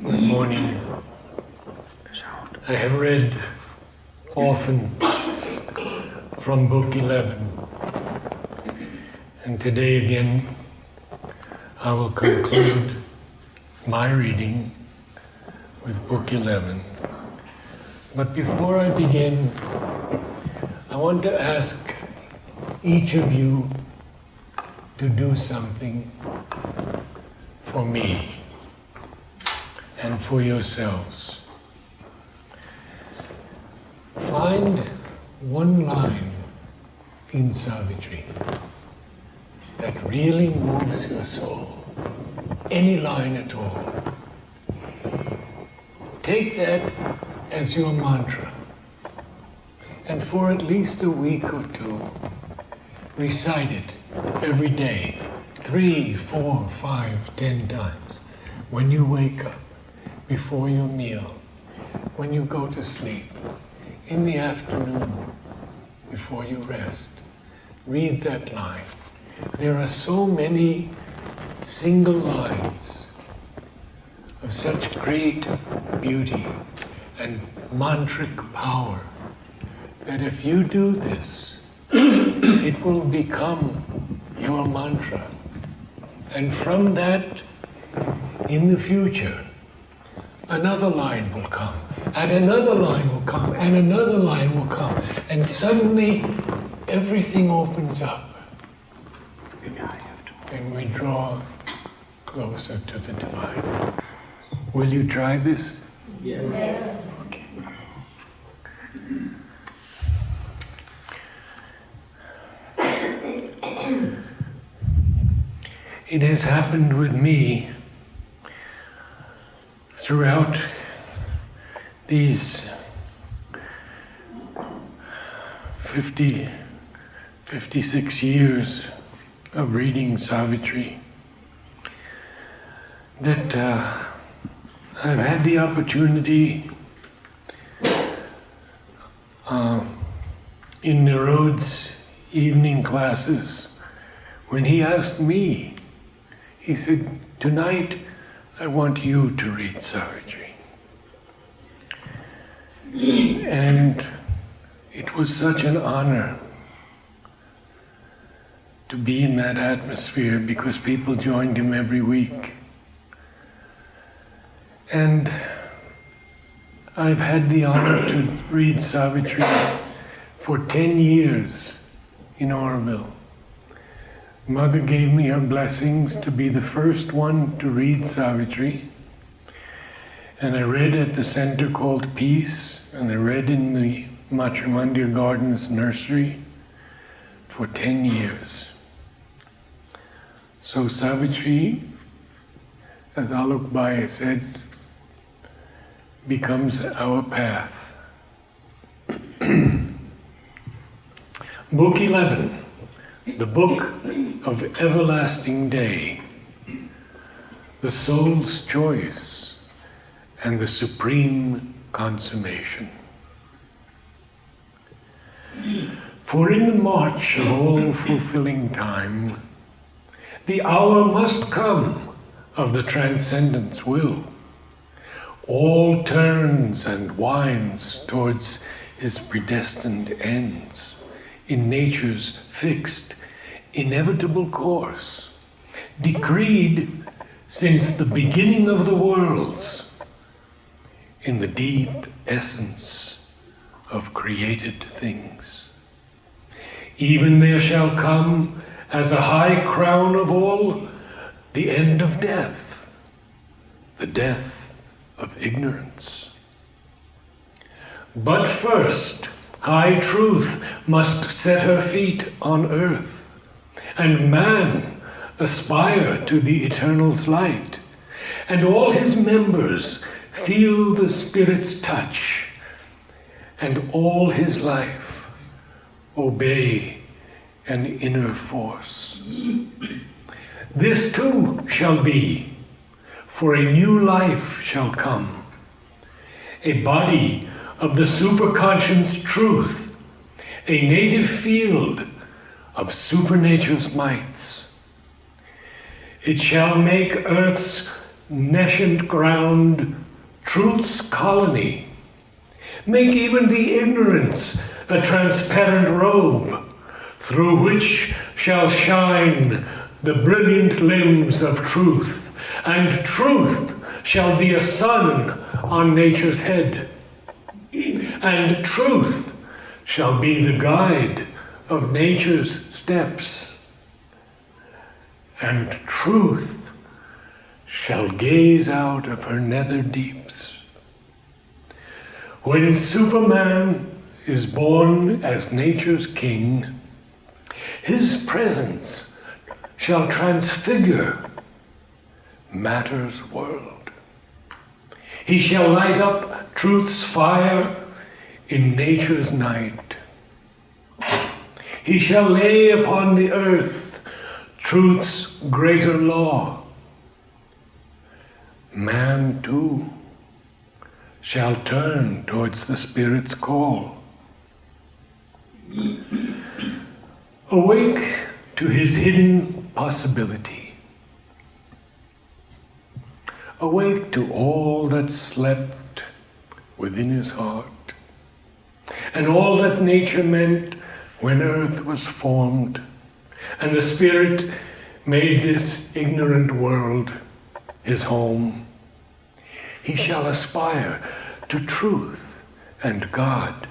Good morning. I have read often from Book 11, and today again I will conclude my reading with Book 11. But before I begin, I want to ask each of you to do something for me and for yourselves. Find one line in Savitri that really moves your soul, any line at all. Take that as your mantra, and for at least a week or two, recite it every day, 3, 4, 5, 10 times, when you wake up, before your meal, when you go to sleep, in the afternoon, before you rest. Read that line. There are so many single lines of such great beauty and mantric power that if you do this, it will become your mantra. And from that, in the future, another line will come, and another line will come, and another line will come, and suddenly everything opens up. And we draw closer to the divine. Will you try this? Yes. Okay. It has happened with me throughout these 56 years of reading Savitri that I've had the opportunity in Narad's evening classes, when he asked me, he said, "Tonight I want you to read Savitri." And it was such an honor to be in that atmosphere because people joined him every week. And I've had the honor to read Savitri for 10 years in Aurobindo. Mother gave me her blessings to be the first one to read Savitri. And I read at the center called Peace, and I read in the Matrimandir Gardens nursery for 10 years. So Savitri, as Alok Bhai said, becomes our path. Book 11, the Book of Everlasting Day, the soul's choice and the supreme consummation. For in the march of all fulfilling time, the hour must come of the Transcendent's will. All turns and winds towards his predestined ends in nature's fixed, inevitable course, decreed since the beginning of the worlds in the deep essence of created things. Even there shall come as a high crown of all the end of death, the death of ignorance. But first, high truth must set her feet on earth, and man aspire to the eternal's light, and all his members feel the Spirit's touch, and all his life obey an inner force. This too shall be, for a new life shall come, a body of the superconscious truth, a native field of supernature's mights, It shall make earth's nescient ground truth's colony. Make even the ignorance a transparent robe, through which shall shine the brilliant limbs of truth, and truth shall be a sun on nature's head, and truth shall be the guide of nature's steps, and truth shall gaze out of her nether deeps. When Superman is born as nature's king, his presence shall transfigure matter's world. He shall light up truth's fire in nature's night. He shall lay upon the earth truth's greater law. Man, too, shall turn towards the Spirit's call. Awake to his hidden possibility. Awake to all that slept within his heart, and all that nature meant when earth was formed, and the Spirit made this ignorant world his home. He shall aspire to truth and God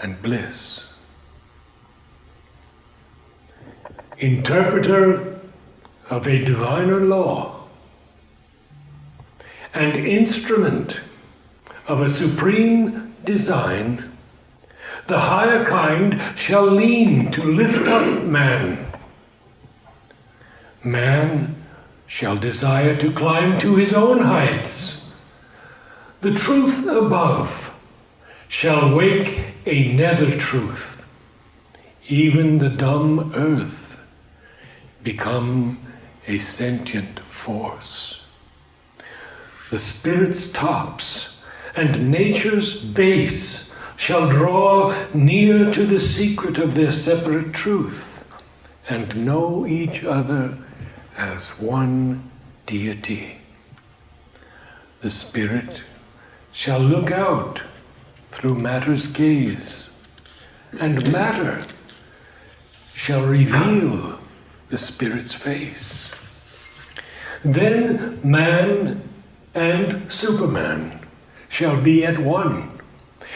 and bliss. Interpreter of a diviner law, and instrument of a supreme design, the higher kind shall lean to lift up man. Man shall desire to climb to his own heights. The truth above shall wake a nether truth, even the dumb earth become a sentient force. The Spirit's tops and nature's base shall draw near to the secret of their separate truth and know each other as one deity. The Spirit shall look out through matter's gaze, and matter shall reveal the Spirit's face. Then man and Superman shall be at one,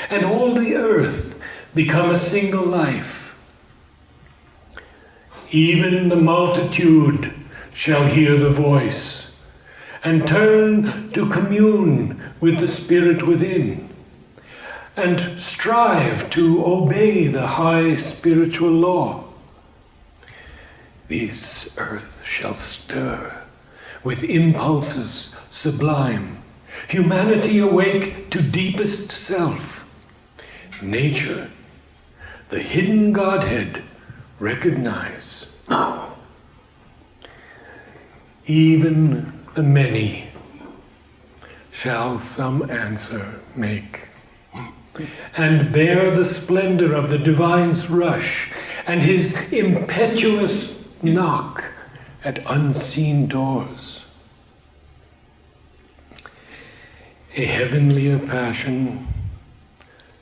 and all the earth become a single life. Even the multitude shall hear the voice, and turn to commune with the Spirit within, and strive to obey the high spiritual law. This earth shall stir with impulses sublime, humanity awake to deepest self, nature, the hidden Godhead, recognize. Even the many shall some answer make, and bear the splendor of the divine's rush and his impetuous knock at unseen doors. A heavenlier passion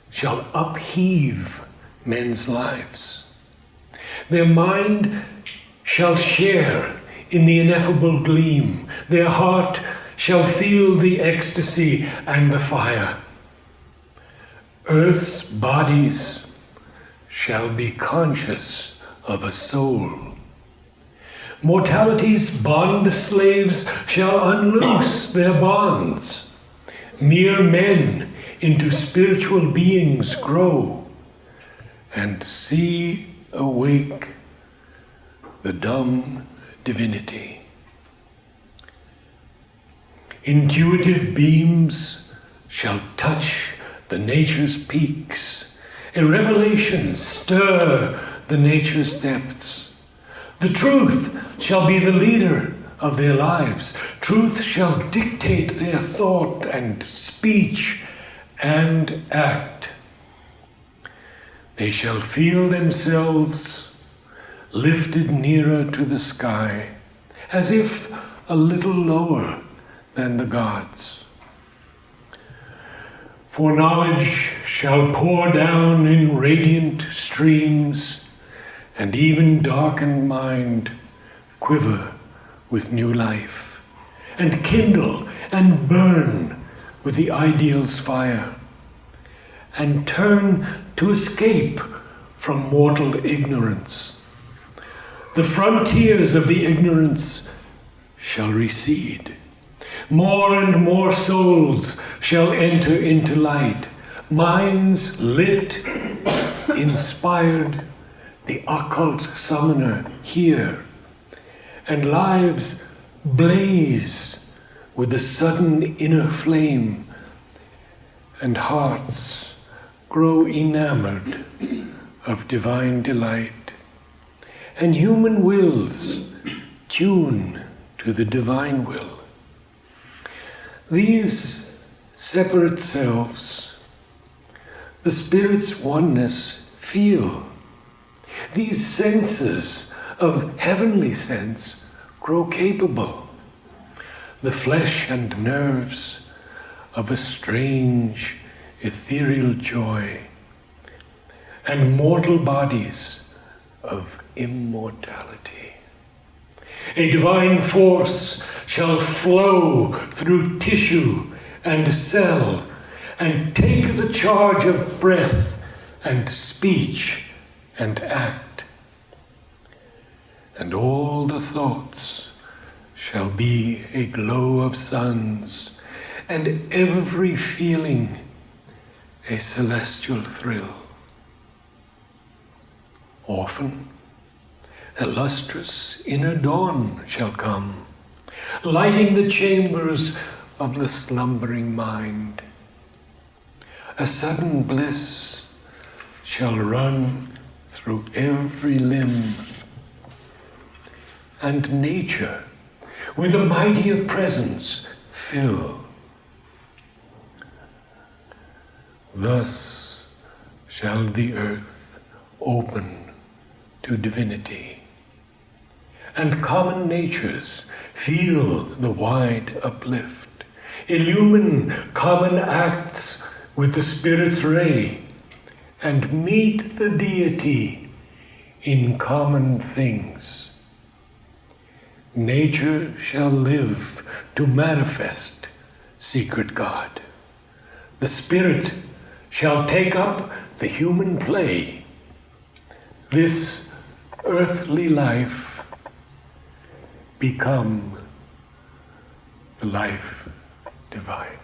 shall upheave men's lives. Their mind shall share in the ineffable gleam. Their heart shall feel the ecstasy and the fire. Earth's bodies shall be conscious of a soul. Mortality's bond slaves shall unloose their bonds. Mere men into spiritual beings grow, and see awake the dumb divinity. Intuitive beams shall touch the nature's peaks. A revelation stir the nature's depths. The truth shall be the leader of their lives. Truth shall dictate their thought and speech and act. They shall feel themselves lifted nearer to the sky as if a little lower than the gods. For knowledge shall pour down in radiant streams, and even darkened mind quiver with new life, and kindle and burn with the ideal's fire, and turn to escape from mortal ignorance. The frontiers of the ignorance shall recede. More and more souls shall enter into light, minds lit, inspired, the occult summoner here, and lives blaze with the sudden inner flame, and hearts grow enamored of divine delight, and human wills tune to the divine will. These separate selves, the Spirit's oneness, feel. These senses of heavenly sense grow capable. The flesh and nerves of a strange, ethereal joy, and mortal bodies of immortality. A divine force shall flow through tissue and cell, and take the charge of breath and speech and act. And all the thoughts shall be a glow of suns, and every feeling a celestial thrill. Often a lustrous inner dawn shall come, lighting the chambers of the slumbering mind. A sudden bliss shall run through every limb, and nature with a mightier presence fill. Thus shall the earth open to divinity, and common natures feel the wide uplift, illumine common acts with the Spirit's ray, and meet the deity in common things. Nature shall live to manifest secret God. The Spirit shall take up the human play. This earthly life become the life divine.